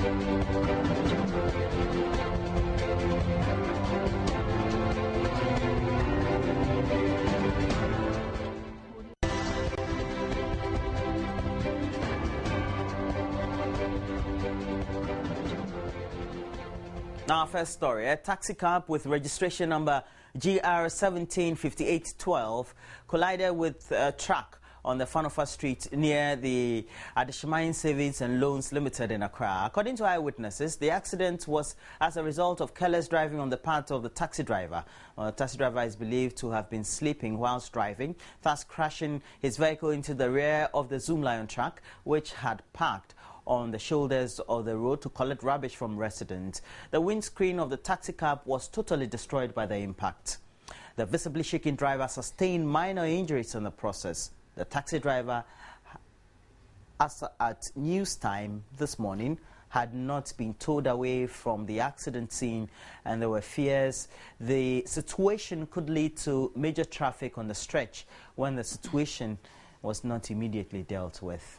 Now, our first story, a taxi cab with registration number GR175812 collided with a truck on the Fanofa Street near the Adishmain Savings and Loans Limited in Accra. According to eyewitnesses, the accident was as a result of careless driving on the part of the taxi driver. The taxi driver is believed to have been sleeping whilst driving, thus crashing his vehicle into the rear of the Zoom Lion truck, which had parked on the shoulders of the road to collect rubbish from residents. The windscreen of the taxi cab was totally destroyed by the impact. The visibly shaken driver sustained minor injuries in the process. The taxi driver, as at news time this morning, had not been towed away from the accident scene, and there were fears the situation could lead to major traffic on the stretch when the situation was not immediately dealt with.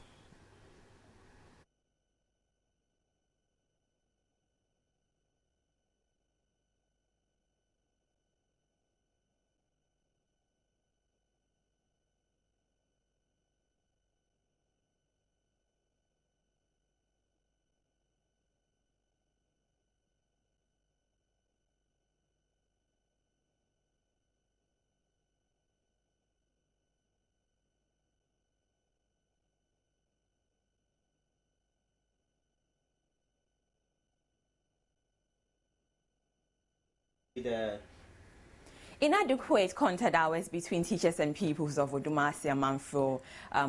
Inadequate contact hours between teachers and pupils of Odumasi Amanfro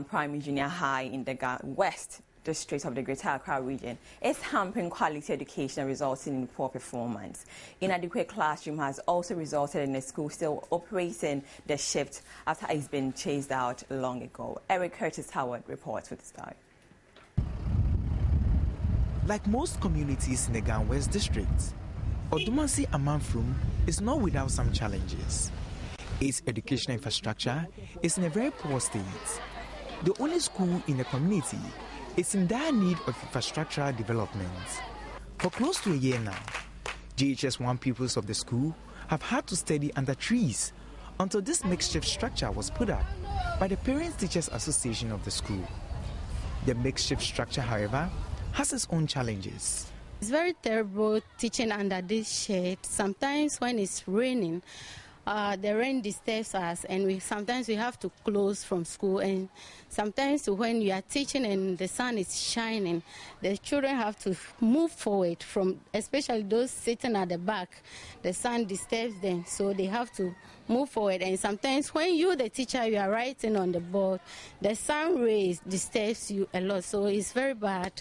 Primary Junior High in the West District of the Greater Accra region is hampering quality education, resulting in poor performance. Inadequate classroom has also resulted in the school still operating the shift after it's been chased out long ago. Eric Curtis Howard reports with the story. Like most communities in the Ghana West District, Odumasi Amanfro is not without some challenges. Its educational infrastructure is in a very poor state. The only school in the community is in dire need of infrastructural development. For close to a year now, GHS1 pupils of the school have had to study under trees until this makeshift structure was put up by the Parents Teachers Association of the school. The makeshift structure, however, has its own challenges. It's very terrible teaching under this shade. Sometimes when it's raining, the rain disturbs us, and sometimes we have to close from school. And sometimes when you are teaching and the sun is shining, the children have to move forward from, especially those sitting at the back. The sun disturbs them, so they have to move forward. And sometimes when you, the teacher, you are writing on the board, the sun rays disturbs you a lot, so it's very bad.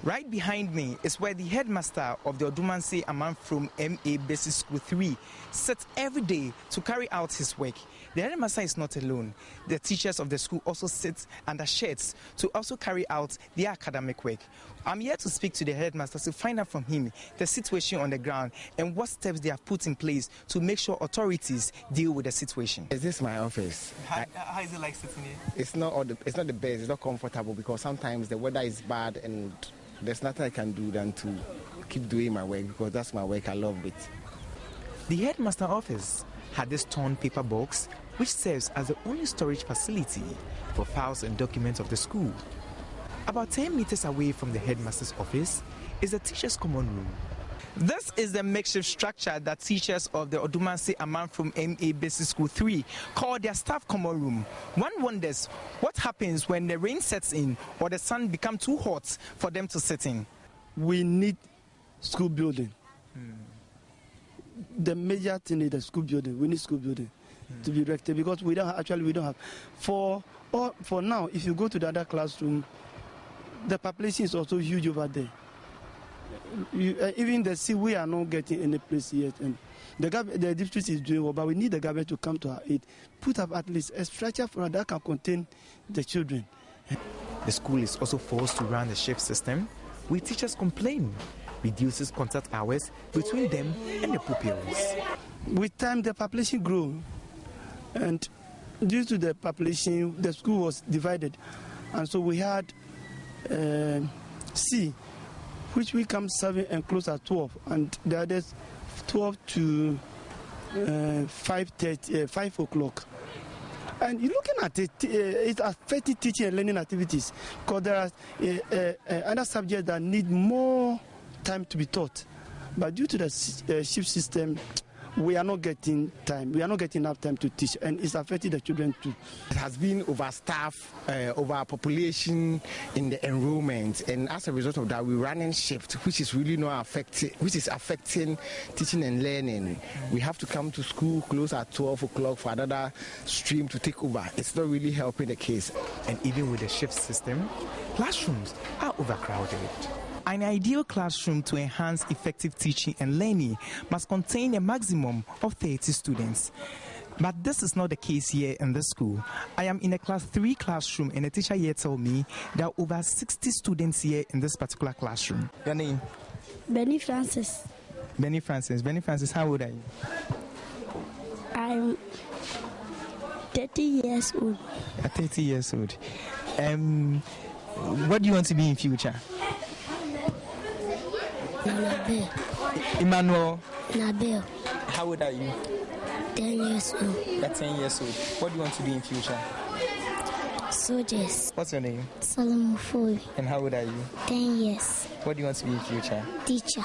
Right behind me is where the headmaster of the Odumasi Amanfro MA Basic School 3 sits every day to carry out his work. The headmaster is not alone. The teachers of the school also sit under sheds to also carry out their academic work. I'm here to speak to the headmaster to find out from him the situation on the ground and what steps they have put in place to make sure authorities deal with the situation. Is this my office? How is it like sitting here? It's not the best, it's not comfortable because sometimes the weather is bad and there's nothing I can do than to keep doing my work because that's my work, I love it. The headmaster office had this torn paper box which serves as the only storage facility for files and documents of the school. About 10 meters away from the headmaster's office is the teacher's common room. This is the makeshift structure that teachers of the Odumasi Amanfro MA Basic School 3 call their staff common room. One wonders what happens when the rain sets in or the sun becomes too hot for them to sit in. We need school building. The major thing is the school building. We need school building to be erected because we don't have. For now, if you go to the other classroom, the population is also huge over there. Even the sea, we are not getting any place yet, and the district is doing well, but we need the government to come to our aid, put up at least a structure for that can contain the children. The school is also forced to run the shift system, with teachers complaining, reduces contact hours between them and the pupils. With time, the population grew, and due to the population, the school was divided, and so we had C, which we come 7 and close at 12, and the others 12 to 5 o'clock. And you're looking at it, it affects teaching and learning activities, because there are other subjects that need more time to be taught. But due to the shift system, we are not getting time. We are not getting enough time to teach, and it's affecting the children too. It has been overstaffed, overpopulation in the enrollment, and as a result of that, we're running shift, which is really not affecting teaching and learning. We have to come to school close at 12 o'clock for another stream to take over. It's not really helping the case. And even with the shift system, classrooms are overcrowded. An ideal classroom to enhance effective teaching and learning must contain a maximum of 30 students. But this is not the case here in the school. I am in a class 3 classroom, and a teacher here told me there are over 60 students here in this particular classroom. Your name? Benny Francis. Benny Francis. Benny Francis, how old are you? I'm 30 years old. You're 30 years old. What do you want to be in future? Nabel. Emmanuel. Nabel. How old are you? 10 years old. You're 10 years old. What do you want to be in future? Soldiers. What's your name? Solomon Foy. And how old are you? 10 years. What do you want to be in future? Teacher.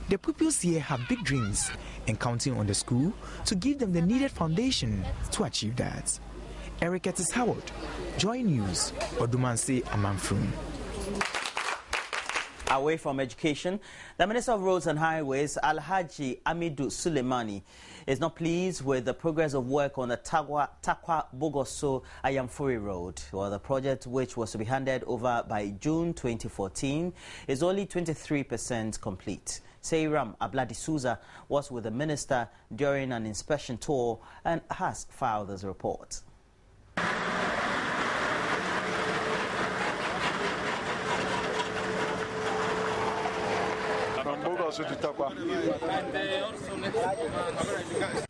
The pupils here have big dreams and counting on the school to give them the needed foundation to achieve that. Eric Curtis Howard, Joy News, Odumansi Amanfrum. Away from education, the Minister of Roads and Highways, Alhaji Amidu Suleimani, is not pleased with the progress of work on the Takwa Bogoso Ayamfuri Road. Well, the project, which was to be handed over by June 2014, is only 23% complete. Seiram Abladi Souza was with the minister during an inspection tour and has filed this report.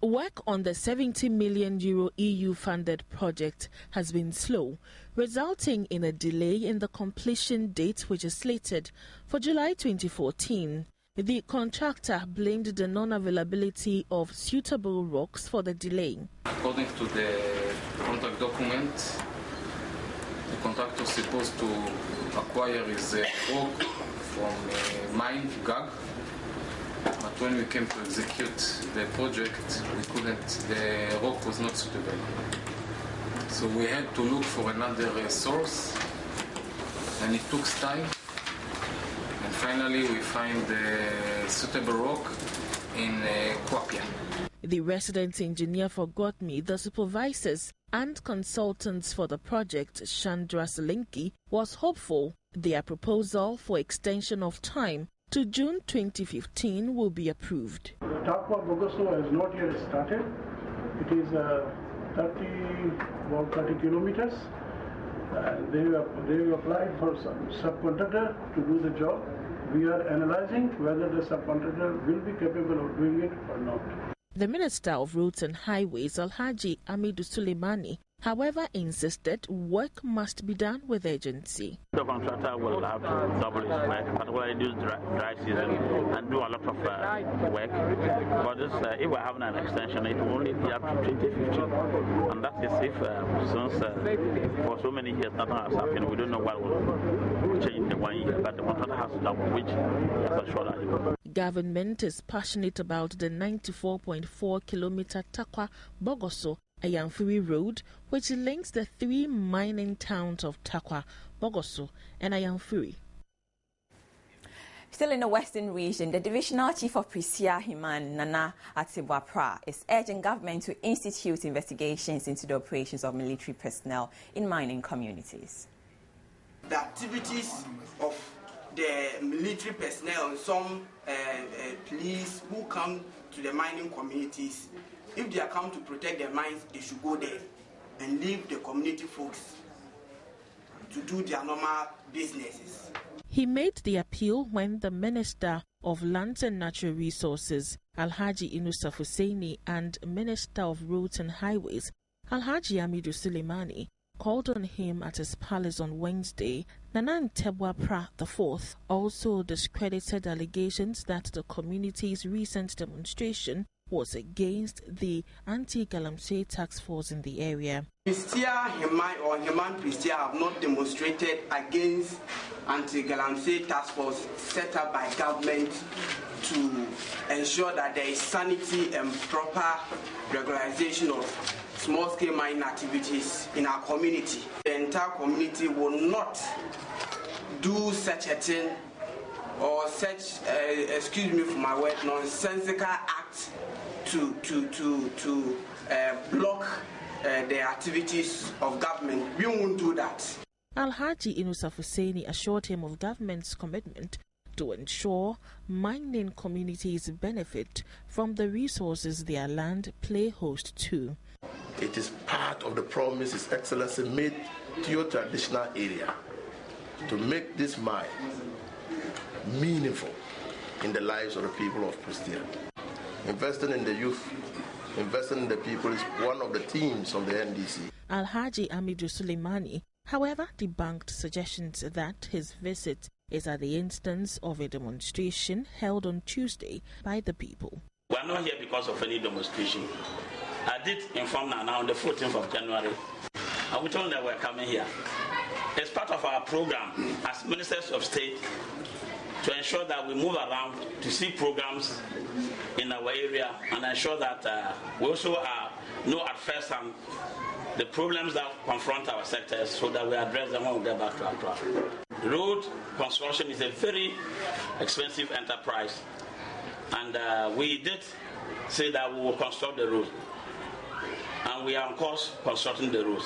Work on the €70 million EU-funded project has been slow, resulting in a delay in the completion date, which is slated for July 2014. The contractor blamed the non-availability of suitable rocks for the delay. According to the contract document, the contractor is supposed to acquire his rock from mine GAG. But when we came to execute the project, the rock was not suitable. So we had to look for another source, and it took time. And finally we find the suitable rock in Kwapia. The resident engineer forgot me, the supervisors and consultants for the project, Chandra Selinki, was hopeful their proposal for extension of time to June 2015 will be approved. The Takwa Bogoso has not yet started. It is 30 kilometers. They have applied for some subcontractor to do the job. We are analyzing whether the subcontractor will be capable of doing it or not. The Minister of Roads and Highways, Alhaji Amidu Suleimani, however, insisted work must be done with urgency. The contractor will have to double his work, particularly this dry season, and do a lot of work. But this, if we're having an extension, it will only be up to 2015. And that is if, since for so many years nothing has happened, we don't know what will change in the 1 year. But the contractor has to double, which is assured that he will. Government is passionate about the 94.4-kilometer Takwa Bogoso Ayamfuri Road, which links the 3 mining towns of Takwa, Bogoso, and Ayamfuri. Still in the Western region, the Divisional Chief of Prisia Himan Nana Atibwapra is urging government to institute investigations into the operations of military personnel in mining communities. The activities of the military personnel and some police who come to the mining communities, if they are come to protect their mines, they should go there and leave the community folks to do their normal businesses. He made the appeal when the Minister of Lands and Natural Resources, Alhaji Inusaf Husseini, and Minister of Roads and Highways, Alhaji Amidu Suleimani, called on him at his palace on Wednesday, Nana Ntebua Pra IV also discredited allegations that the community's recent demonstration was against the anti-galamsey task force in the area. Pristia or Heman Pristia have not demonstrated against anti-galamsey task force set up by government to ensure that there is sanity and proper regularization of small-scale mining activities in our community. The entire community will not do such a thing or such, excuse me for my word, nonsensical act to block the activities of government. We won't do that. Alhaji Inusa Hussaini assured him of government's commitment to ensure mining communities benefit from the resources their land play host to. It is part of the promise His Excellency made to your traditional area to make this mine meaningful in the lives of the people of Pristia. Investing in the youth, investing in the people is one of the themes of the NDC. Alhaji Amidu Suleimani, however, debunked suggestions that his visit is at the instance of a demonstration held on Tuesday by the people. We are not here because of any demonstration. I did inform Nana on the 14th of January, and we told them we're coming here. It's part of our program as Ministers of State to ensure that we move around to see programs in our area and ensure that we also know at first hand the problems that confront our sectors so that we address them when we get back to Accra. Road construction is a very expensive enterprise, and we did say that we will construct the road. And we are, of course, constructing the roads.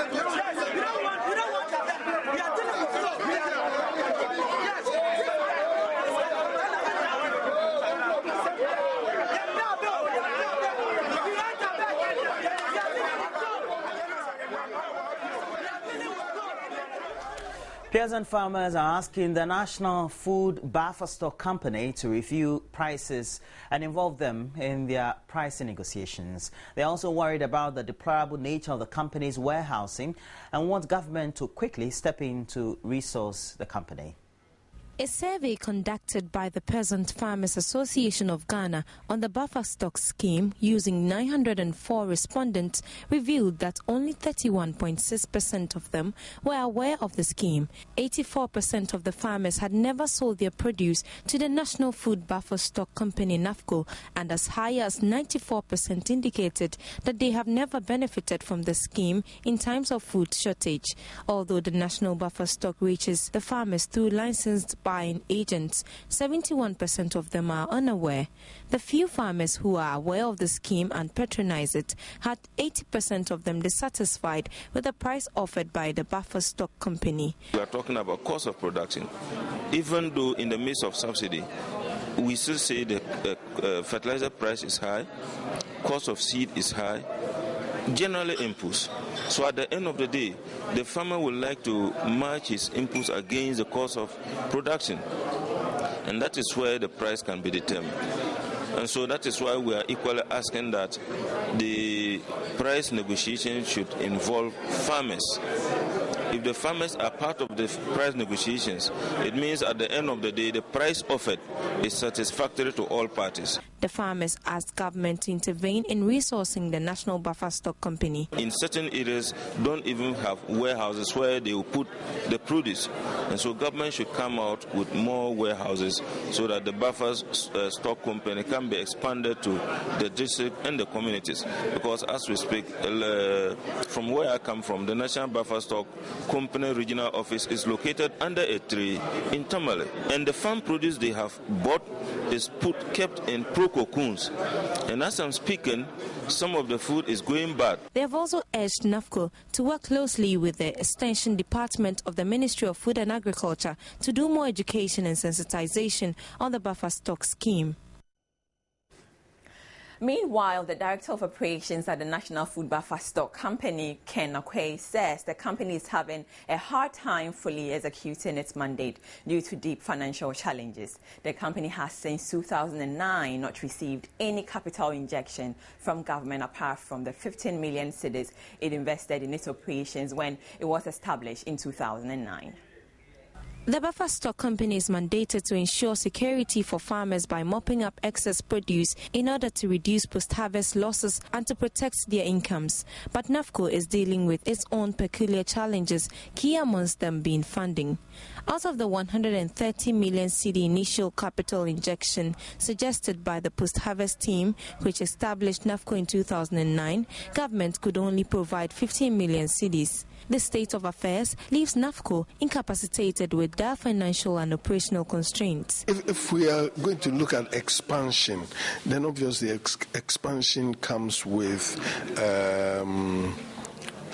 Peasant farmers are asking the National Food Buffer Stock Company to review prices and involve them in their pricing negotiations. They are also worried about the deplorable nature of the company's warehousing and want government to quickly step in to resource the company. A survey conducted by the Peasant Farmers Association of Ghana on the buffer stock scheme using 904 respondents revealed that only 31.6% of them were aware of the scheme. 84% of the farmers had never sold their produce to the National Food Buffer Stock Company NAFCO, and as high as 94% indicated that they have never benefited from the scheme in times of food shortage. Although the National Buffer Stock reaches the farmers through licensed buying agents, 71% of them are unaware. The few farmers who are aware of the scheme and patronize it had 80% of them dissatisfied with the price offered by the buffer stock company. We are talking about cost of production. Even though in the midst of subsidy, we still say the fertilizer price is high, cost of seed is high, generally inputs. So at the end of the day, the farmer would like to match his inputs against the cost of production. And that is where the price can be determined. And so that is why we are equally asking that the price negotiation should involve farmers. If the farmers are part of the price negotiations, it means at the end of the day, the price offered is satisfactory to all parties. The farmers asked government to intervene in resourcing the National Buffer Stock Company. In certain areas, don't even have warehouses where they will put the produce. And so government should come out with more warehouses so that the buffer stock company can be expanded to the district and the communities. Because as we speak, from where I come from, the National Buffer Stock Company regional office is located under a tree in Tamale. And the farm produce they have bought is kept in cocoons, and as I'm speaking, some of the food is going bad. They have also urged NAFCO to work closely with the Extension Department of the Ministry of Food and Agriculture to do more education and sensitization on the buffer stock scheme. Meanwhile, the Director of Operations at the National Food Buffer Stock Company, Ken Akwe, says the company is having a hard time fully executing its mandate due to deep financial challenges. The company has since 2009 not received any capital injection from government apart from the 15 million cedis it invested in its operations when it was established in 2009. The buffer stock company is mandated to ensure security for farmers by mopping up excess produce in order to reduce post-harvest losses and to protect their incomes. But NAFCO is dealing with its own peculiar challenges, key amongst them being funding. Out of the 130 million cedi initial capital injection suggested by the post-harvest team, which established NAFCO in 2009, government could only provide 15 million cedis. This state of affairs leaves NAFCO incapacitated with their financial and operational constraints. If we are going to look at expansion, then obviously expansion comes with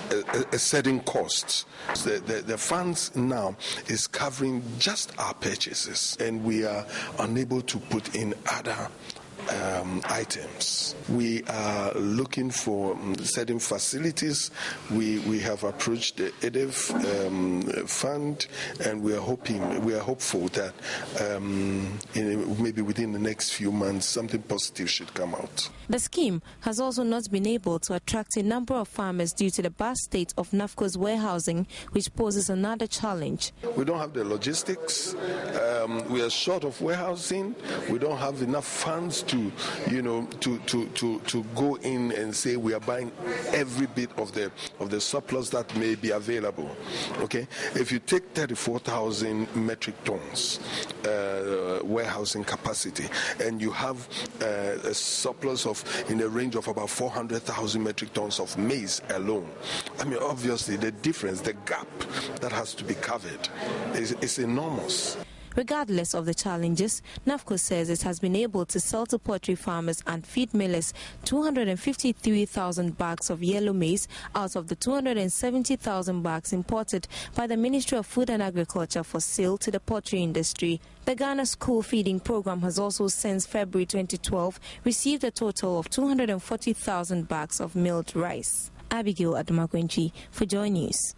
a certain cost. The funds now is covering just our purchases, and we are unable to put in other items. We are looking for certain facilities. We have approached the EDF fund, and we are hopeful that maybe within the next few months something positive should come out. The scheme has also not been able to attract a number of farmers due to the bad state of NAFCO's warehousing, which poses another challenge. We don't have the logistics. We are short of warehousing. We don't have enough funds to go in and say we are buying every bit of the surplus that may be available. Okay, if you take 34,000 metric tons warehousing capacity, and you have a surplus of in the range of about 400,000 metric tons of maize alone, I mean, obviously the difference, the gap that has to be covered is enormous. Regardless of the challenges, NAFCO says it has been able to sell to poultry farmers and feed millers 253,000 bags of yellow maize out of the 270,000 bags imported by the Ministry of Food and Agriculture for sale to the poultry industry. The Ghana School Feeding Program has also since February 2012 received a total of 240,000 bags of milled rice. Abigail Adumakwenchi for Joy News.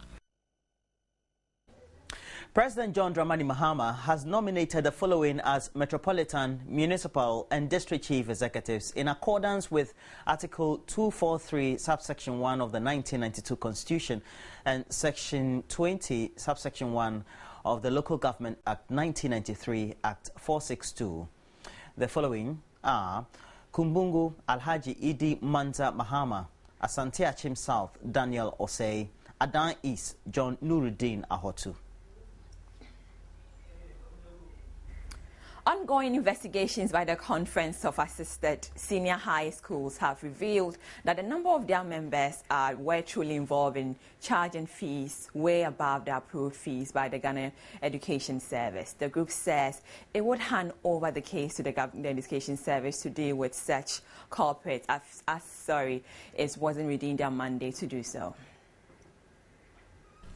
President John Dramani Mahama has nominated the following as Metropolitan, Municipal and District Chief Executives in accordance with Article 243, subsection 1 of the 1992 Constitution and Section 20, subsection 1 of the Local Government Act 1993, Act 462. The following are Kumbungu Alhaji Idi Manza Mahama, Asante Achim South Daniel Osei, Adan East John Nuruddin Ahotu. Ongoing investigations by the Conference of Assisted Senior High Schools have revealed that a number of their members were truly involved in charging fees way above the approved fees by the Ghana Education Service. The group says it would hand over the case to the Education Service to deal with such culprits as it wasn't within their mandate to do so.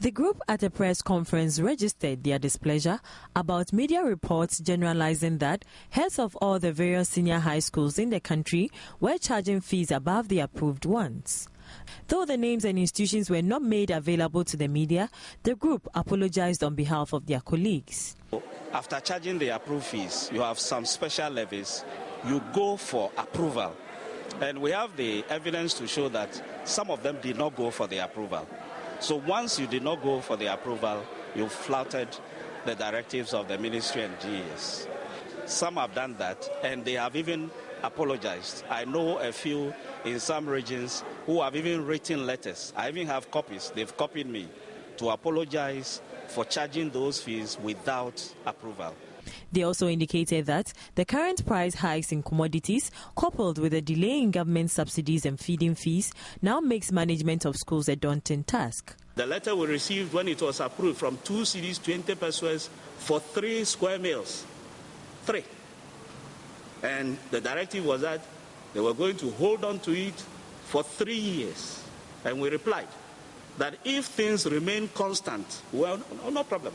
The group at a press conference registered their displeasure about media reports generalizing that heads of all the various senior high schools in the country were charging fees above the approved ones. Though the names and institutions were not made available to the media, the group apologized on behalf of their colleagues. After charging the approved fees, you have some special levies. You go for approval. And we have the evidence to show that some of them did not go for the approval. So once you did not go for the approval, you flouted the directives of the ministry and GES. Some have done that, and they have even apologized. I know a few in some regions who have even written letters. I even have copies. They've copied me to apologize for charging those fees without approval. They also indicated that the current price hikes in commodities, coupled with a delay in government subsidies and feeding fees, now makes management of schools a daunting task. The letter we received when it was approved from 2 cedis 20 pesos for 3 square meals. 3. And the directive was that they were going to hold on to it for 3 years. And we replied that if things remain constant, well, no problem.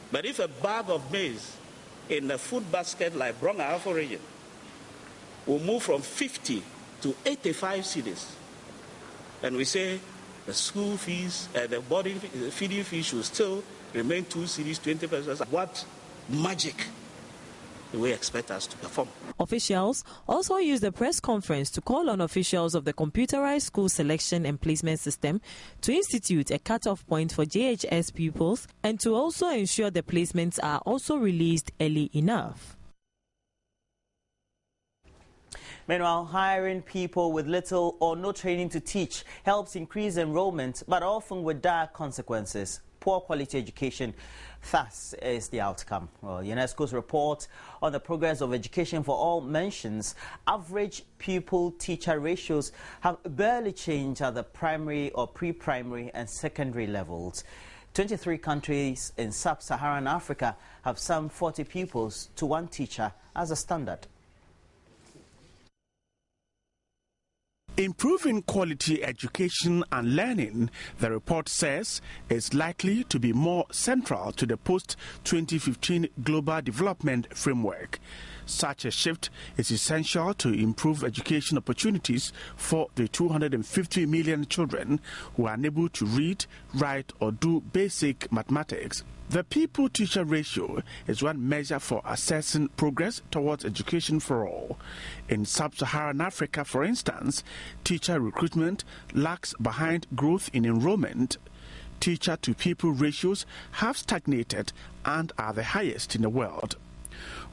But if a bag of maize in a food basket like Bronga Afro region will move from 50 to 85 cedis. And we say the school fees, the feeding fee should still remain 2 cedis, 20 pesos. What magic do we expect us to perform? Officials also used the press conference to call on officials of the computerized school selection and placement system to institute a cutoff point for JHS pupils and to also ensure the placements are also released early enough. Meanwhile, hiring people with little or no training to teach helps increase enrollment, but often with dire consequences. Poor quality education, thus, is the outcome. Well, UNESCO's report on the progress of education for all mentions average pupil-teacher ratios have barely changed at the primary or pre-primary and secondary levels. 23 countries in sub-Saharan Africa have some 40 pupils to 1 teacher as a standard. Improving quality education and learning, the report says, is likely to be more central to the post-2015 Global Development Framework. Such a shift is essential to improve education opportunities for the 250 million children who are unable to read, write, or do basic mathematics. The pupil-teacher ratio is one measure for assessing progress towards education for all. In sub-Saharan Africa, for instance, teacher recruitment lags behind growth in enrollment. Teacher-to-pupil ratios have stagnated and are the highest in the world.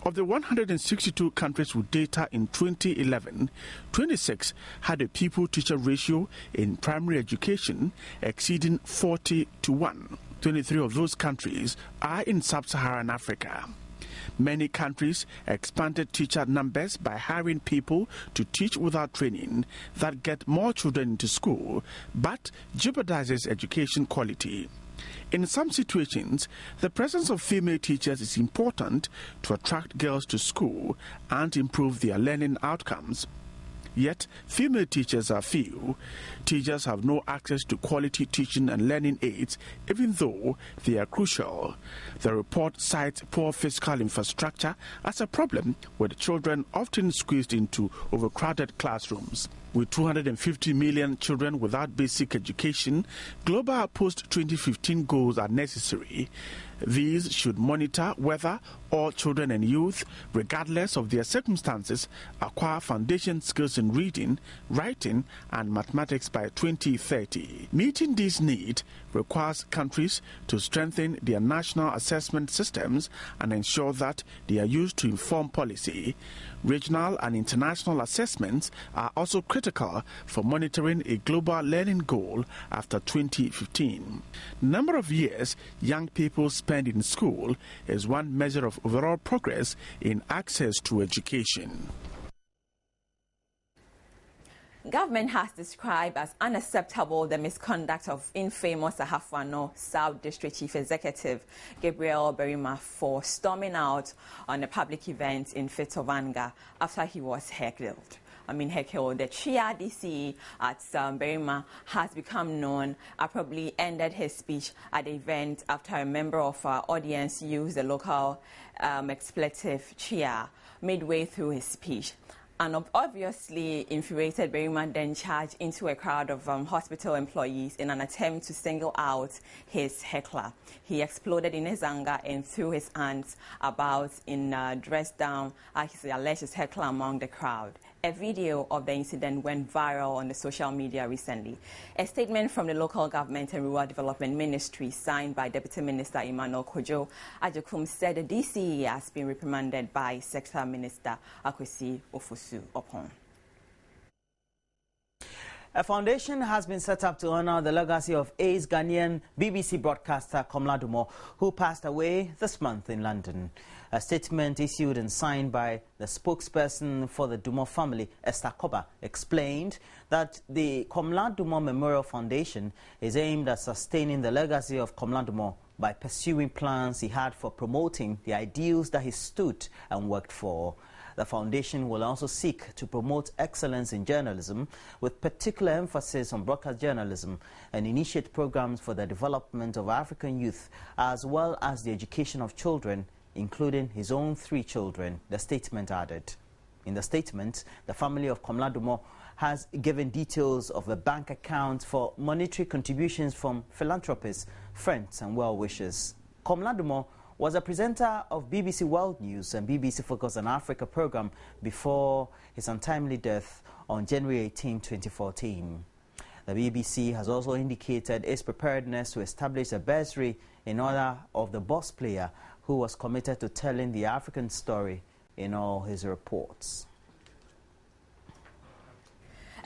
Of the 162 countries with data in 2011, 26 had a pupil-teacher ratio in primary education exceeding 40 to 1. 23 of those countries are in sub-Saharan Africa. Many countries expanded teacher numbers by hiring people to teach without training that get more children into school, but jeopardizes education quality. In some situations, the presence of female teachers is important to attract girls to school and improve their learning outcomes. Yet, female teachers are few. Teachers have no access to quality teaching and learning aids, even though they are crucial. The report cites poor physical infrastructure as a problem, with children often squeezed into overcrowded classrooms. With 250 million children without basic education, global post-2015 goals are necessary. These should monitor whether all children and youth, regardless of their circumstances, acquire foundation skills in reading, writing, and mathematics by 2030. Meeting this need requires countries to strengthen their national assessment systems and ensure that they are used to inform policy. Regional and international assessments are also critical for monitoring a global learning goal after 2015. The number of years young people spend in school is one measure of overall progress in access to education. Government has described as unacceptable the misconduct of infamous Ahafano South District Chief Executive Gabriel Berima for storming out on a public event in fits of anger after he was heckled. The Chia DC at Berima has become known, probably ended his speech at the event after a member of our audience used the local expletive Chia midway through his speech. And obviously infuriated, Berima then charged into a crowd of hospital employees in an attempt to single out his heckler. He exploded in his anger and threw his hands about in dressed down as he alleged his heckler among the crowd. A video of the incident went viral on the social media recently. A statement from the local government and rural development ministry signed by Deputy Minister Emmanuel Ajokum said the DCE has been reprimanded by Sector Minister Akwesi Ofosu-Opon. A foundation has been set up to honor the legacy of ace Ghanaian BBC broadcaster Komla Dumo, who passed away this month in London. A statement issued and signed by the spokesperson for the Dumo family, Esther Koba, explained that the Komla Dumo Memorial Foundation is aimed at sustaining the legacy of Komla Dumo by pursuing plans he had for promoting the ideals that he stood and worked for. The foundation will also seek to promote excellence in journalism, with particular emphasis on broadcast journalism, and initiate programs for the development of African youth, as well as the education of children, including his own 3 children, the statement added. In the statement, the family of Komladumo has given details of a bank account for monetary contributions from philanthropists, friends and well-wishers. Komladumo was a presenter of BBC World News and BBC Focus on Africa program before his untimely death on January 18, 2014. The BBC has also indicated its preparedness to establish a bursary in honor of the boss player who was committed to telling the African story in all his reports.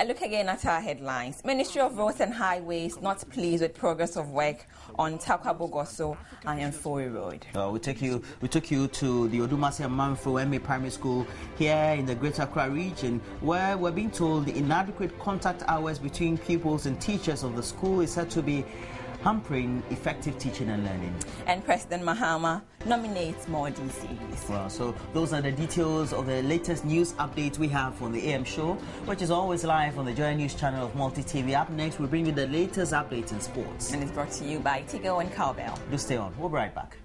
A look again at our headlines. Ministry of Roads and Highways not pleased with progress of work on Takwabogoso and Fori Road. We took you to the Odumasi Amanfo MA Primary School here in the Greater Accra region, where we're being told the inadequate contact hours between pupils and teachers of the school is said to be hampering effective teaching and learning. And President Mahama nominates more DCs. Well, so those are the details of the latest news updates we have on the AM show, which is always live on the Joy News channel of Multi TV. Up next, we'll bring you the latest updates in sports. And it's brought to you by Tigo and Cowbell. Do stay on. We'll be right back.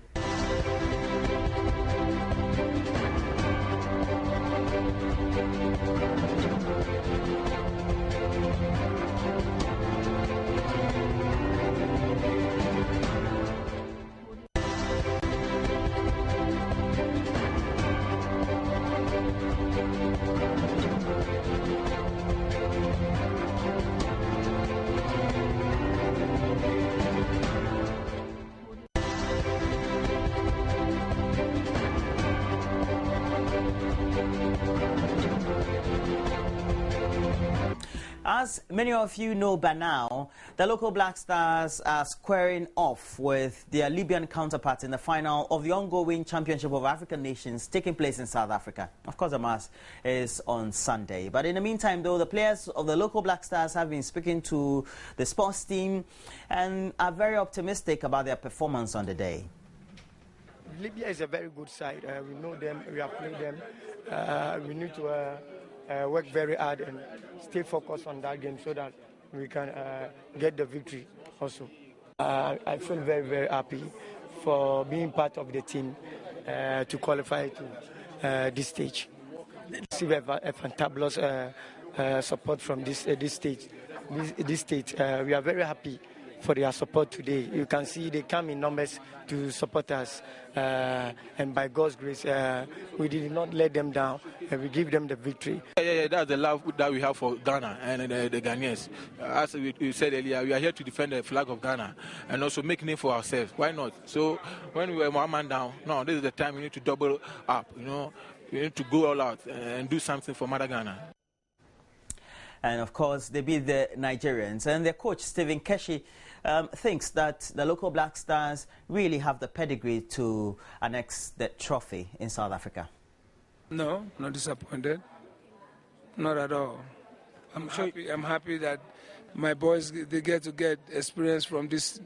As many of you know by now, the local Black Stars are squaring off with their Libyan counterparts in the final of the ongoing Championship of African Nations taking place in South Africa. Of course, the match is on Sunday. But in the meantime, though, the players of the local Black Stars have been speaking to the sports team and are very optimistic about their performance on the day. Libya is a very good side. We know them, we have played them. We need to work very hard and stay focused on that game so that we can get the victory also. I feel very, very happy for being part of the team to qualify to this stage. We have a fantabulous support from this state. We are very happy for their support today. You can see they come in numbers to support us, and by God's grace, we did not let them down, and we give them the victory. Yeah, that's the love that we have for Ghana and the Ghanaians. As we said earlier, we are here to defend the flag of Ghana and also make name for ourselves. Why not? So when we were one man down, no, this is the time we need to double up. You know, we need to go all out and do something for Mother Ghana. And of course, they beat the Nigerians. And their coach, Stephen Keshi, thinks that the local Black Stars really have the pedigree to annex the trophy in South Africa. No, not disappointed. Not at all. I'm happy that my boys, they get experience from this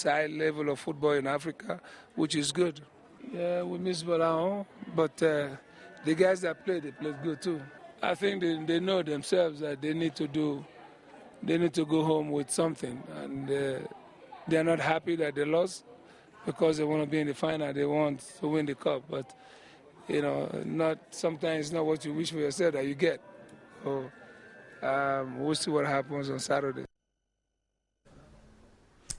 high level of football in Africa, which is good. Yeah, we miss Balao, but the guys that played, they played good too. I think they know themselves that they need to go home with something, and they're not happy that they lost because they want to be in the final. They want to win the cup, but you know, sometimes it's not what you wish for yourself that you get. So we'll see what happens on Saturday.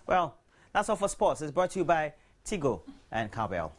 Well, that's all for sports. It's brought to you by Tigo and Cowbell.